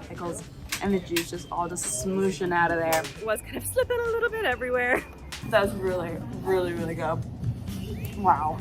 pickles and the juice just all smooshing out of there. It was kind of slipping a little bit everywhere. That was really, really, really good. Wow.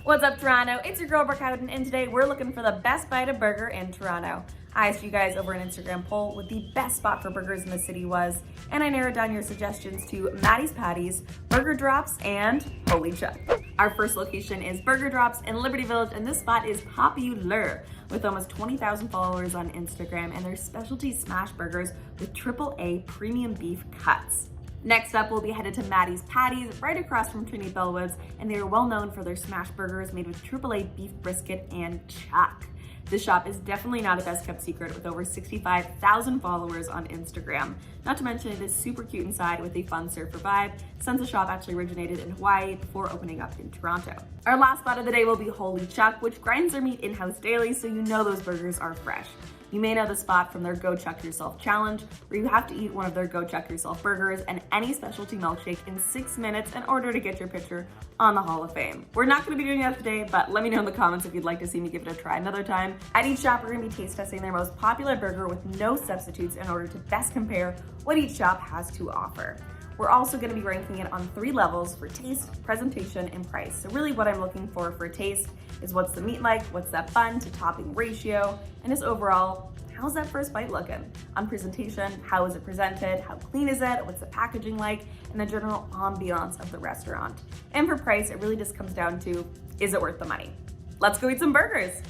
What's up, Toronto? It's your girl, Brooke Howden, and today we're looking for the best bite of burger in Toronto. I asked you guys over an Instagram poll what the best spot for burgers in the city was, and I narrowed down your suggestions to Maddies Patties, Burger Drops, and Holy Chuck. Our first location is Burger Drops in Liberty Village, and this spot is popular with almost 20,000 followers on Instagram, and their specialty smash burgers with AAA premium beef cuts. Next up, we'll be headed to Maddies Patties, right across from Trinity Bellwoods, and they are well known for their smash burgers made with AAA beef brisket and chuck. This shop is definitely not a best kept secret with over 65,000 followers on Instagram. Not to mention it is super cute inside with a fun surfer vibe, since the shop actually originated in Hawaii before opening up in Toronto. Our last spot of the day will be Holy Chuck, which grinds their meat in-house daily, so you know those burgers are fresh. You may know the spot from their Go Chuck Yourself challenge, where you have to eat one of their Go Chuck Yourself burgers and any specialty milkshake in 6 minutes in order to get your picture on the Hall of Fame. We're not gonna be doing that today, but let me know in the comments if you'd like to see me give it a try another time. At each shop, we're gonna be taste testing their most popular burger with no substitutes in order to best compare what each shop has to offer. We're also gonna be ranking it on 3 levels for taste, presentation, and price. So really what I'm looking for a taste is what's the meat like, what's that bun to topping ratio, and just overall, how's that first bite looking? On presentation, how is it presented? How clean is it? What's the packaging like? And the general ambiance of the restaurant. And for price, it really just comes down to, is it worth the money? Let's go eat some burgers.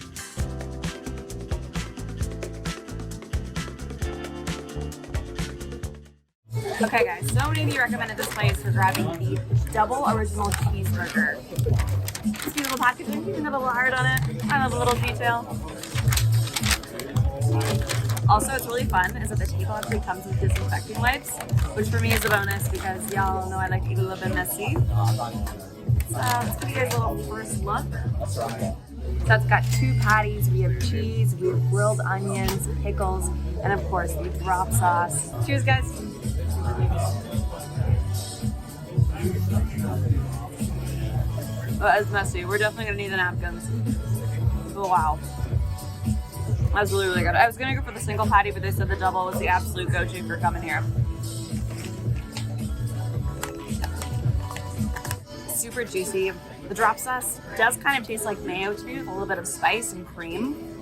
Okay guys, so many of you recommended this place for grabbing the double original cheeseburger. This beautiful packaging, you know, the little heart on it, I love the little detail. Also, what's really fun is that the table actually comes with disinfecting wipes, which for me is a bonus because y'all know I like to eat a little bit messy. So let's give you guys a little first look. So it's got 2 patties, we have cheese, we have grilled onions, pickles, and of course the drop sauce. Cheers guys. That is messy. We're definitely gonna need the napkins. Oh, wow. That's really, really good. I was gonna go for the single patty, but they said the double was the absolute go-to for coming here. Super juicy. The drop sauce does kind of taste like mayo to me with a little bit of spice and cream.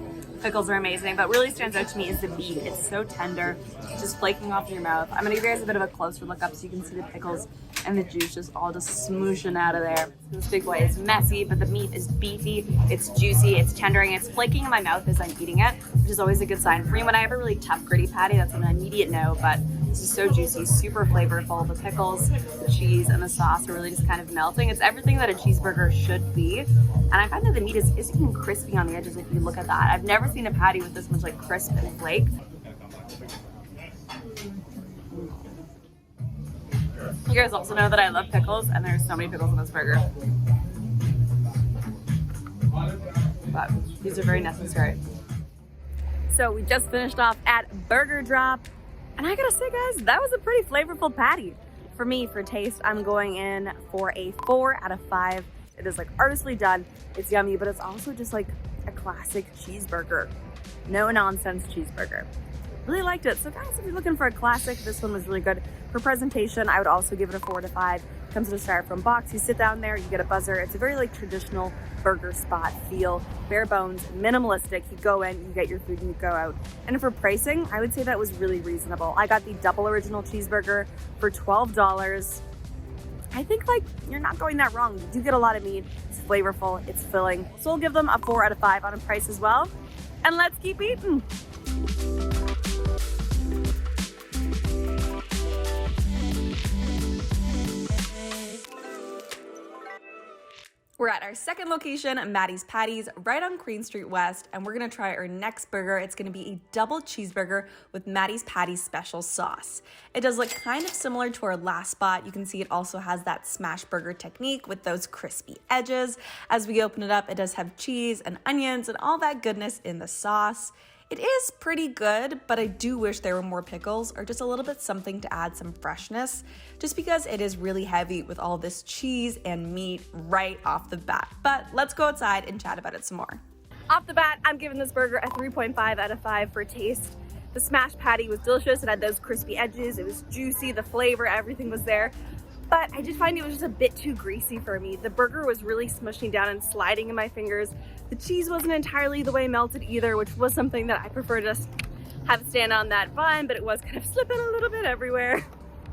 Pickles are amazing, but really stands out to me is the meat. It's so tender, just flaking off in your mouth. I'm gonna give you guys a bit of a closer look up so you can see the pickles and the juice just all smooshing out of there. This big boy is messy, but the meat is beefy, it's juicy, it's tender, and it's flaking in my mouth as I'm eating it, which is always a good sign for me. When I have a really tough, gritty patty, that's an immediate no, but this is so juicy, super flavorful. The pickles, the cheese, and the sauce are really just kind of melting. It's everything that a cheeseburger should be. And I find that the meat is even crispy on the edges if you look at that. I've never seen a patty with this much like crisp and flake. You guys also know that I love pickles, and there's so many pickles in this burger. But these are very necessary. So we just finished off at Burger Drop, and I gotta say guys, that was a pretty flavorful patty. For me, for taste, I'm going in for a 4 out of 5. It is like artistly done, it's yummy, but it's also just like a classic cheeseburger. No nonsense cheeseburger. Really liked it. So guys, if you're looking for a classic, this one was really good. For presentation, I would also give it a 4 to 5. Comes in a styrofoam box. You sit down there, you get a buzzer. It's a very like traditional burger spot feel, bare bones, minimalistic. You go in, you get your food, and you go out. And for pricing, I would say that was really reasonable. I got the double original cheeseburger for $12. I think like you're not going that wrong. You do get a lot of meat. It's flavorful. It's filling. So we'll give them a 4 out of 5 on a price as well. And let's keep eating. We're at our second location, Maddies Patties, right on Queen Street West, and we're gonna try our next burger. It's gonna be a double cheeseburger with Maddies Patties special sauce. It does look kind of similar to our last spot. You can see it also has that smash burger technique with those crispy edges. As we open it up, it does have cheese and onions and all that goodness in the sauce. It is pretty good, but I do wish there were more pickles or just a little bit something to add some freshness, just because it is really heavy with all this cheese and meat right off the bat. But let's go outside and chat about it some more. Off the bat, I'm giving this burger a 3.5 out of 5 for taste. The smashed patty was delicious. It had those crispy edges. It was juicy, the flavor, everything was there. But I did find it was just a bit too greasy for me. The burger was really smushing down and sliding in my fingers. The cheese wasn't entirely the way melted either, which was something that I prefer to just have it stand on that bun, but it was kind of slipping a little bit everywhere.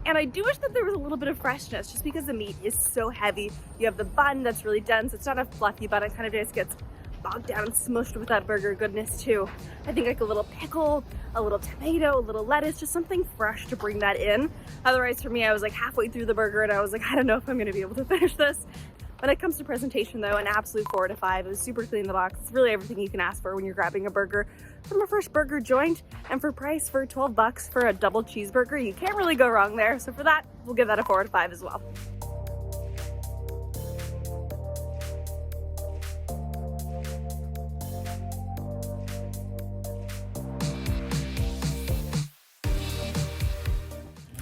And I do wish that there was a little bit of freshness just because the meat is so heavy. You have the bun that's really dense. It's not a fluffy bun. It kind of just gets bogged down and smushed with that burger goodness too. I think like a little pickle, a little tomato, a little lettuce, just something fresh to bring that in. Otherwise for me, I was like halfway through the burger and I was like, I don't know if I'm gonna be able to finish this. When it comes to presentation though, an absolute 4 out of 5. It was super clean in the box. It's really everything you can ask for when you're grabbing a burger from a fresh burger joint. And for price, for 12 bucks for a double cheeseburger, you can't really go wrong there. So for that, we'll give that a 4 out of 5 as well.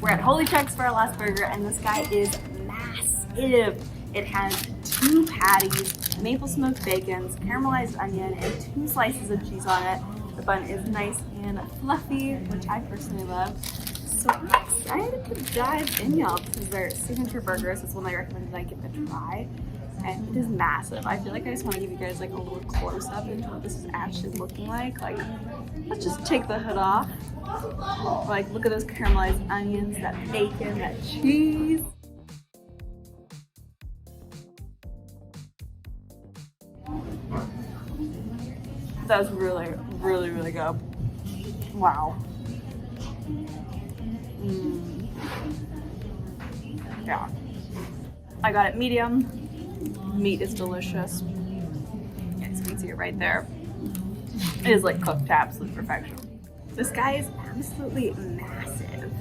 We're at Holy Chex for our last burger, and this guy is massive. It has 2 patties, maple smoked bacons, caramelized onion, and 2 slices of cheese on it. The bun is nice and fluffy, which I personally love. So I'm excited to dive in, y'all. This is their signature burger, so it's one I recommend that I give it a try. And it is massive. I feel like I just want to give you guys like a little close up into what this is actually looking like. Like, let's just take the hood off. Like, look at those caramelized onions, that bacon, that cheese. That was really, really, really good. Wow. Yeah. I got it medium. Meat is delicious. You guys can see it right there. It is like cooked to absolute perfection. This guy is absolutely massive,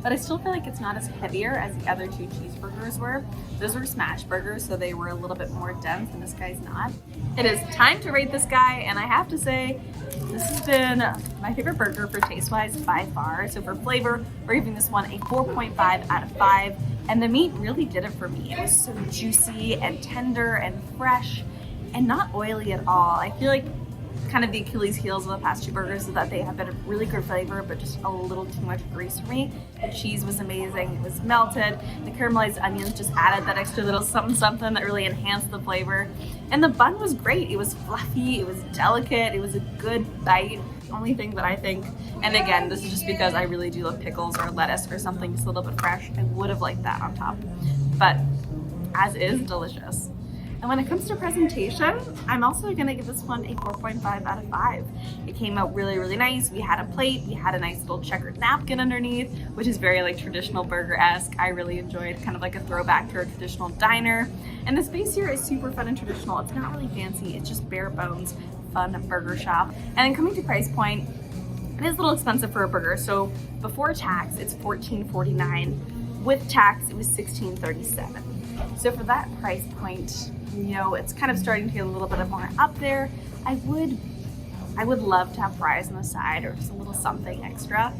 but I still feel like it's not as heavier as the other 2 cheeseburgers were. Those were smash burgers, so they were a little bit more dense, and this guy's not. It is time to rate this guy, and I have to say, this has been my favorite burger for taste-wise by far. So for flavor, we're giving this one a 4.5 out of 5, and the meat really did it for me. It was so juicy and tender and fresh and not oily at all. I feel like kind of the Achilles heels of the past 2 burgers is that they have been a really good flavor, but just a little too much grease for me. The cheese was amazing. It was melted. The caramelized onions just added that extra little something that really enhanced the flavor. And the bun was great. It was fluffy. It was delicate. It was a good bite. The only thing that I think, and again, this is just because I really do love pickles or lettuce or something just a little bit fresh, I would have liked that on top. But as is, delicious. And when it comes to presentation, I'm also gonna give this one a 4.5 out of 5. It came out really, really nice. We had a plate, we had a nice little checkered napkin underneath, which is very like traditional burger-esque. I really enjoyed, kind of like a throwback to a traditional diner. And the space here is super fun and traditional. It's not really fancy, it's just bare bones, fun burger shop. And then coming to price point, it is a little expensive for a burger. So before tax, it's $14.49. With tax, it was $16.37. So for that price point, you know, it's kind of starting to get a little bit more up there. I would love to have fries on the side or just a little something extra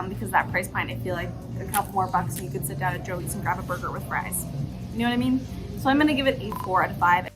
because that price point, I feel like a couple more bucks and you could sit down at Joey's and grab a burger with fries. You know what I mean? So I'm gonna give it a 4 out of 5.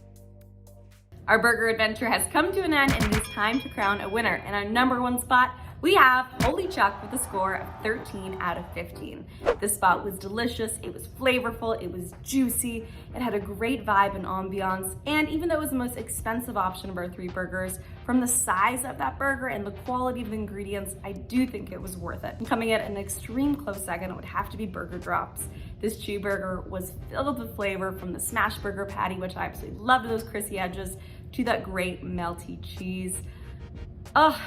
Our burger adventure has come to an end and it is time to crown a winner. In our number 1 spot, we have Holy Chuck with a score of 13 out of 15. This spot was delicious, it was flavorful, it was juicy, it had a great vibe and ambiance, and even though it was the most expensive option of our 3 burgers, from the size of that burger and the quality of the ingredients, I do think it was worth it. And coming at an extreme close second, it would have to be Burger Drops. This cheeseburger was filled with flavor from the smash burger patty, which I absolutely loved those crispy edges, to that great melty cheese. Oh,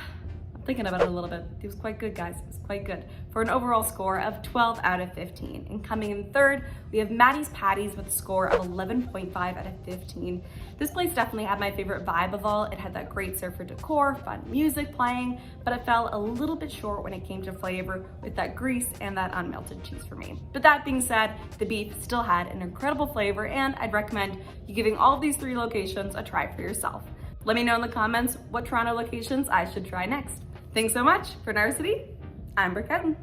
thinking about it a little bit. It was quite good, guys. It was quite good. For an overall score of 12 out of 15. And coming in third, we have Maddies Patties with a score of 11.5 out of 15. This place definitely had my favorite vibe of all. It had that great surfer decor, fun music playing, but it fell a little bit short when it came to flavor with that grease and that unmelted cheese for me. But that being said, the beef still had an incredible flavor, and I'd recommend you giving all of these 3 locations a try for yourself. Let me know in the comments what Toronto locations I should try next. Thanks so much. For Narcity, I'm Brooke Houghton.